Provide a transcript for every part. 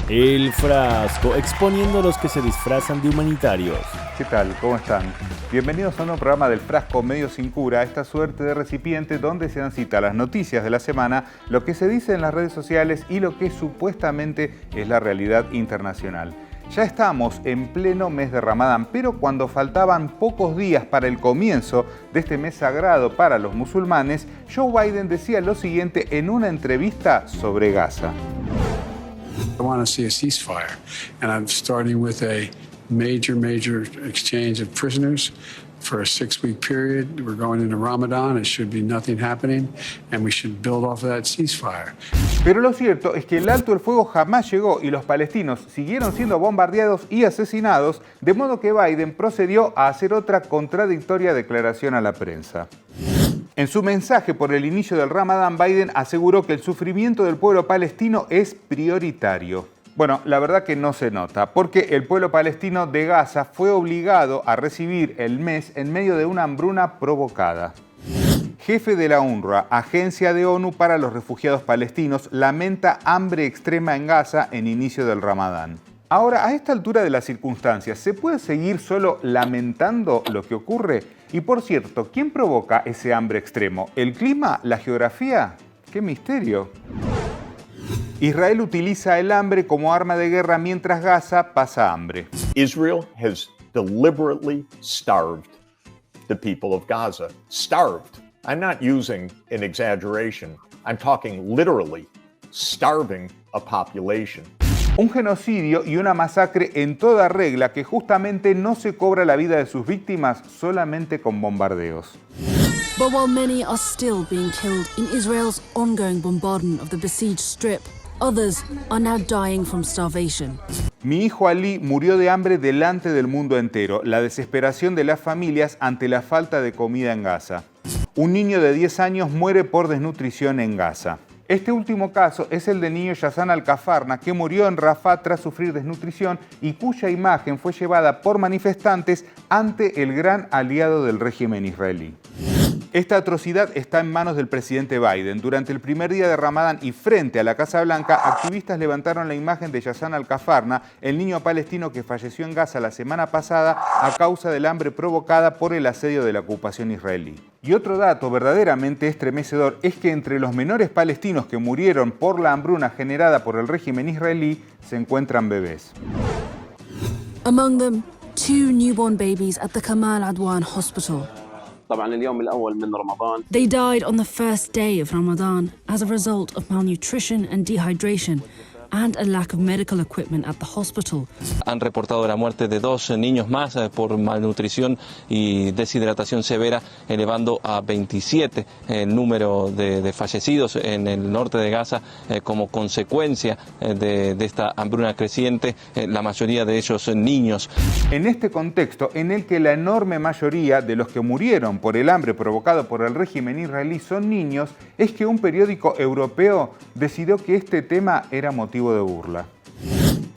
El Frasco, exponiendo a los que se disfrazan de humanitarios. ¿Qué tal? ¿Cómo están? Bienvenidos a un nuevo programa del Frasco Medio Sin Cura, esta suerte de recipiente donde se dan cita las noticias de la semana, lo que se dice en las redes sociales y lo que supuestamente es la realidad internacional. Ya estamos en pleno mes de Ramadán, pero cuando faltaban pocos días para el comienzo de este mes sagrado para los musulmanes, Joe Biden decía lo siguiente en una entrevista sobre Gaza. I want to see a ceasefire, and I'm starting with a major exchange of prisoners for a 6-week period. We're going into Ramadan. It should be nothing happening, and we should build off of that ceasefire. Pero lo cierto es que el alto el fuego jamás llegó y los palestinos siguieron siendo bombardeados y asesinados, de modo que Biden procedió a hacer otra contradictoria declaración a la prensa. En su mensaje por el inicio del Ramadán, Biden aseguró que el sufrimiento del pueblo palestino es prioritario. Bueno, la verdad que no se nota, porque el pueblo palestino de Gaza fue obligado a recibir el mes en medio de una hambruna provocada. Jefe de la UNRWA, Agencia de ONU para los Refugiados Palestinos, lamenta hambre extrema en Gaza en inicio del Ramadán. Ahora, a esta altura de las circunstancias, ¿se puede seguir solo lamentando lo que ocurre? Y por cierto, ¿quién provoca ese hambre extremo? ¿El clima? ¿La geografía? ¡Qué misterio! Israel utiliza el hambre como arma de guerra mientras Gaza pasa hambre. Israel has deliberately starved the people of Gaza. Starved. I'm not using an exaggeration. I'm talking literally starving a population. Un genocidio y una masacre en toda regla que justamente no se cobra la vida de sus víctimas solamente con bombardeos. But while many are still being killed in Israel's ongoing bombardment of the besieged Strip, others are now dying from starvation. Mi hijo Ali murió de hambre delante del mundo entero, la desesperación de las familias ante la falta de comida en Gaza. Un niño de 10 años muere por desnutrición en Gaza. Este último caso es el del niño Yassan Al-Kafarna, que murió en Rafah tras sufrir desnutrición y cuya imagen fue llevada por manifestantes ante el gran aliado del régimen israelí. Esta atrocidad está en manos del presidente Biden. Durante el primer día de Ramadán y frente a la Casa Blanca, activistas levantaron la imagen de Yassan Al-Kafarna, el niño palestino que falleció en Gaza la semana pasada a causa del hambre provocada por el asedio de la ocupación israelí. Y otro dato verdaderamente estremecedor es que entre los menores palestinos que murieron por la hambruna generada por el régimen israelí se encuentran bebés. Among them, 2 newborn babies at the Kamal Adwan Hospital. They died on the first day of Ramadan as a result of malnutrition and dehydration and a lack of medical equipment at the hospital. Han reportado la muerte de 2 niños más por malnutrición y deshidratación severa, elevando a 27 el número de fallecidos en el norte de Gaza como consecuencia de esta hambruna creciente, la mayoría de ellos niños. En este contexto en el que la enorme mayoría de los que murieron por el hambre provocado por el régimen israelí son niños, es que un periódico europeo decidió que este tema era motivo de burla.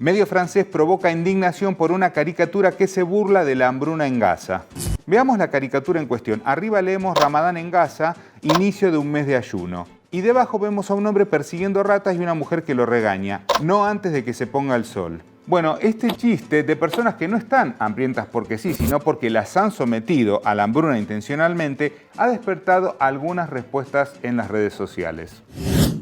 Medio francés provoca indignación por una caricatura que se burla de la hambruna en Gaza. Veamos la caricatura en cuestión. Arriba leemos Ramadán en Gaza, inicio de un mes de ayuno. Y debajo vemos a un hombre persiguiendo ratas y una mujer que lo regaña, no antes de que se ponga el sol. Bueno, este chiste de personas que no están hambrientas porque sí, sino porque las han sometido a la hambruna intencionalmente, ha despertado algunas respuestas en las redes sociales.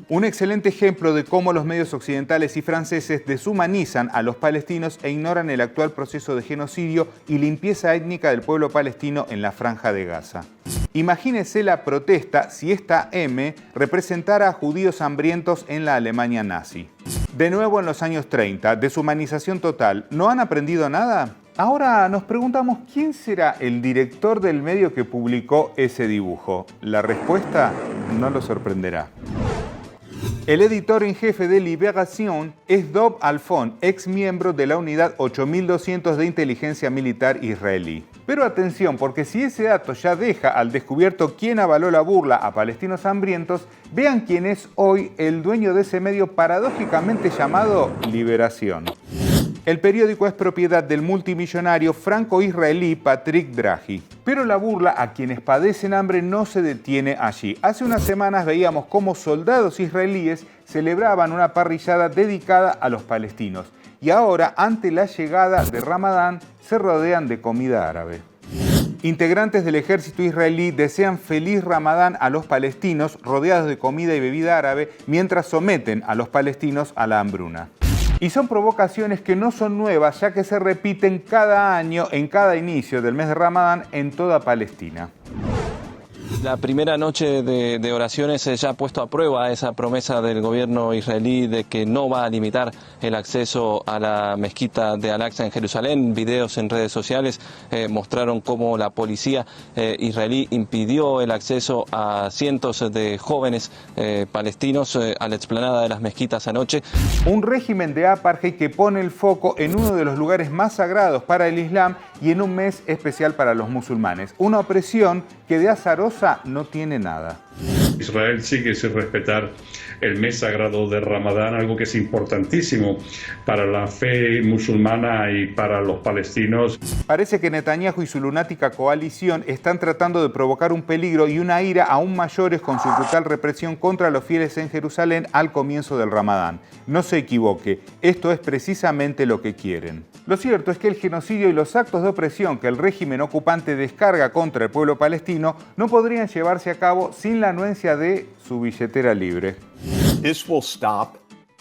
Un excelente ejemplo de cómo los medios occidentales y franceses deshumanizan a los palestinos e ignoran el actual proceso de genocidio y limpieza étnica del pueblo palestino en la Franja de Gaza. Imagínese la protesta si esta M representara a judíos hambrientos en la Alemania nazi. De nuevo en los años 30, deshumanización total. ¿No han aprendido nada? Ahora nos preguntamos quién será el director del medio que publicó ese dibujo. La respuesta no lo sorprenderá. El editor en jefe de Libération es Dov Alfon, ex miembro de la unidad 8200 de inteligencia militar israelí. Pero atención, porque si ese dato ya deja al descubierto quién avaló la burla a palestinos hambrientos, vean quién es hoy el dueño de ese medio paradójicamente llamado Liberación. El periódico es propiedad del multimillonario franco-israelí Patrick Drahi. Pero la burla a quienes padecen hambre no se detiene allí. Hace unas semanas veíamos cómo soldados israelíes celebraban una parrillada dedicada a los palestinos. Y ahora, ante la llegada de Ramadán, se rodean de comida árabe. Integrantes del ejército israelí desean feliz Ramadán a los palestinos rodeados de comida y bebida árabe mientras someten a los palestinos a la hambruna. Y son provocaciones que no son nuevas, ya que se repiten cada año en cada inicio del mes de Ramadán en toda Palestina. La primera noche de oraciones ya ha puesto a prueba esa promesa del gobierno israelí de que no va a limitar el acceso a la mezquita de Al-Aqsa en Jerusalén. Videos en redes sociales mostraron cómo la policía israelí impidió el acceso a cientos de jóvenes palestinos a la explanada de las mezquitas anoche. Un régimen de apartheid que pone el foco en uno de los lugares más sagrados para el Islam y en un mes especial para los musulmanes. Una opresión que de azarosa no tiene nada. Israel sigue sin respetar el mes sagrado de Ramadán, algo que es importantísimo para la fe musulmana y para los palestinos. Parece que Netanyahu y su lunática coalición están tratando de provocar un peligro y una ira aún mayores con su brutal represión contra los fieles en Jerusalén al comienzo del Ramadán. No se equivoque, esto es precisamente lo que quieren. Lo cierto es que el genocidio y los actos de opresión que el régimen ocupante descarga contra el pueblo palestino no podrían llevarse a cabo sin la anuencia de su billetera libre. This will stop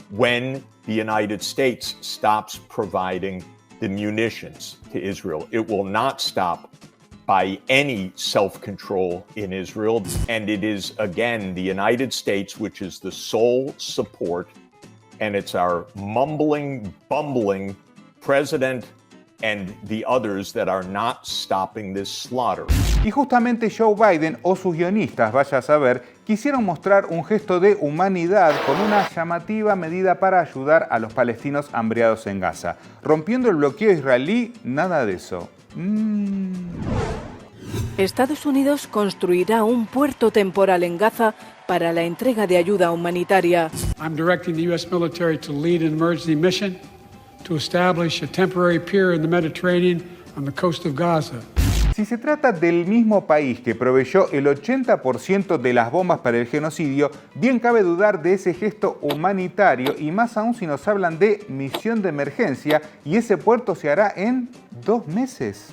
when the United States stops providing the munitions to Israel. It will not stop by any self-control in Israel. And it is, again, the United States, which is the sole support, and it's our mumbling, bumbling president and the others that are not stopping this slaughter. Y justamente Joe Biden o sus guionistas, vaya a saber, quisieron mostrar un gesto de humanidad con una llamativa medida para ayudar a los palestinos hambreados en Gaza. Rompiendo el bloqueo israelí, nada de eso. Estados Unidos construirá un puerto temporal en Gaza para la entrega de ayuda humanitaria. I'm directing the U.S. military to lead an emergency mission to establish a temporary pier in the Mediterranean on the coast of Gaza. Si se trata del mismo país que proveyó el 80% de las bombas para el genocidio, bien cabe dudar de ese gesto humanitario y más aún si nos hablan de misión de emergencia y ese puerto se hará en 2 meses.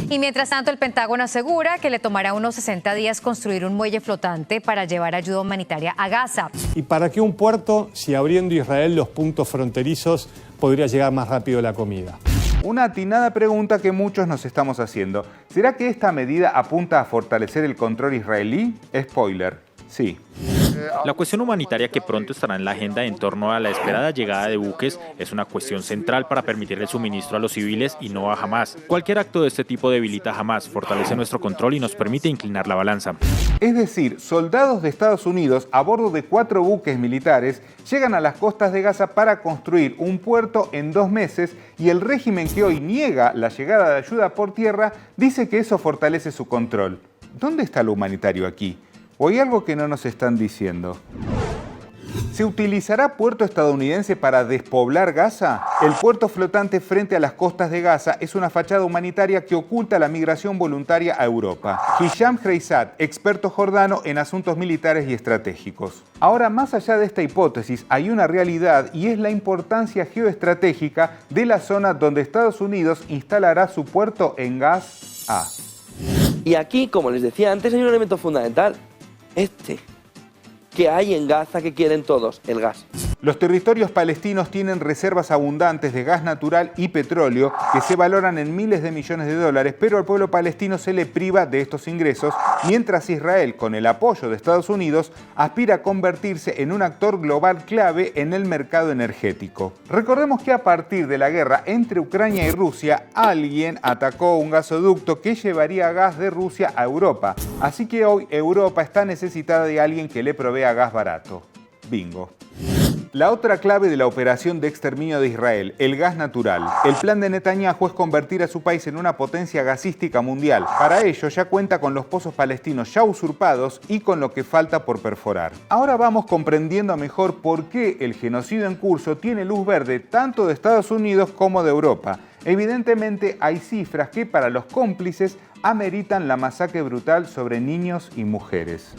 Y mientras tanto, el Pentágono asegura que le tomará unos 60 días construir un muelle flotante para llevar ayuda humanitaria a Gaza. ¿Y para qué un puerto si abriendo Israel los puntos fronterizos podría llegar más rápido la comida? Una atinada pregunta que muchos nos estamos haciendo. ¿Será que esta medida apunta a fortalecer el control israelí? Spoiler, sí. La cuestión humanitaria que pronto estará en la agenda en torno a la esperada llegada de buques es una cuestión central para permitir el suministro a los civiles y no a Hamás. Cualquier acto de este tipo debilita a Hamás, fortalece nuestro control y nos permite inclinar la balanza. Es decir, soldados de Estados Unidos a bordo de 4 buques militares llegan a las costas de Gaza para construir un puerto en 2 meses y el régimen que hoy niega la llegada de ayuda por tierra dice que eso fortalece su control. ¿Dónde está lo humanitario aquí? ¿O hay algo que no nos están diciendo? ¿Se utilizará puerto estadounidense para despoblar Gaza? El puerto flotante frente a las costas de Gaza es una fachada humanitaria que oculta la migración voluntaria a Europa. Hisham Reisat, experto jordano en asuntos militares y estratégicos. Ahora, más allá de esta hipótesis, hay una realidad y es la importancia geoestratégica de la zona donde Estados Unidos instalará su puerto en Gaza. Y aquí, como les decía antes, hay un elemento fundamental. Que hay en Gaza que quieren todos, el gas. Los territorios palestinos tienen reservas abundantes de gas natural y petróleo que se valoran en miles de millones de dólares, pero al pueblo palestino se le priva de estos ingresos, mientras Israel, con el apoyo de Estados Unidos, aspira a convertirse en un actor global clave en el mercado energético. Recordemos que a partir de la guerra entre Ucrania y Rusia, alguien atacó un gasoducto que llevaría gas de Rusia a Europa. Así que hoy Europa está necesitada de alguien que le provea gas barato. Bingo. La otra clave de la operación de exterminio de Israel, el gas natural. El plan de Netanyahu es convertir a su país en una potencia gasística mundial. Para ello ya cuenta con los pozos palestinos ya usurpados y con lo que falta por perforar. Ahora vamos comprendiendo mejor por qué el genocidio en curso tiene luz verde tanto de Estados Unidos como de Europa. Evidentemente hay cifras que para los cómplices ameritan la masacre brutal sobre niños y mujeres.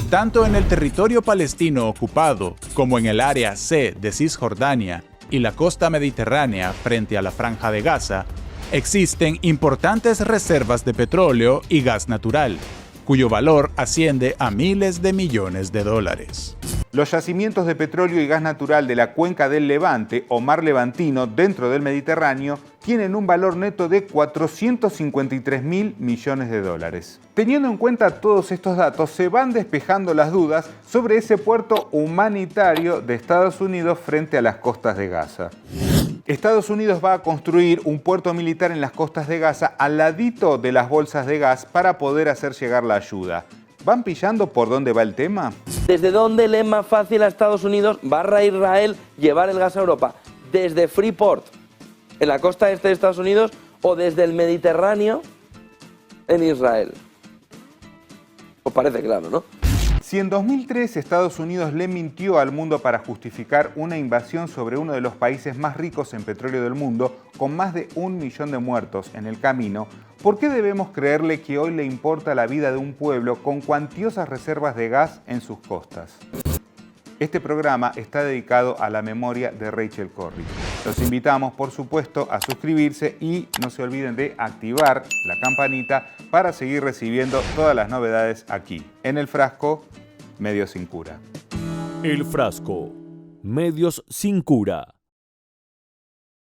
Tanto en el territorio palestino ocupado como en el área C de Cisjordania y la costa mediterránea frente a la Franja de Gaza, existen importantes reservas de petróleo y gas natural, cuyo valor asciende a miles de millones de dólares. Los yacimientos de petróleo y gas natural de la cuenca del Levante o Mar Levantino dentro del Mediterráneo tienen un valor neto de 453.000 millones de dólares. Teniendo en cuenta todos estos datos, se van despejando las dudas sobre ese puerto humanitario de Estados Unidos frente a las costas de Gaza. Estados Unidos va a construir un puerto militar en las costas de Gaza al ladito de las bolsas de gas para poder hacer llegar la ayuda. ¿Van pillando por dónde va el tema? ¿Desde dónde le es más fácil a Estados Unidos / Israel llevar el gas a Europa? ¿Desde Freeport, en la costa este de Estados Unidos, o desde el Mediterráneo, en Israel? Pues parece claro, ¿no? Si en 2003 Estados Unidos le mintió al mundo para justificar una invasión sobre uno de los países más ricos en petróleo del mundo, con más de 1 millón de muertos en el camino, ¿por qué debemos creerle que hoy le importa la vida de un pueblo con cuantiosas reservas de gas en sus costas? Este programa está dedicado a la memoria de Rachel Corrie. Los invitamos, por supuesto, a suscribirse y no se olviden de activar la campanita para seguir recibiendo todas las novedades aquí, en El Frasco, Medios sin Cura. El Frasco, Medios sin Cura.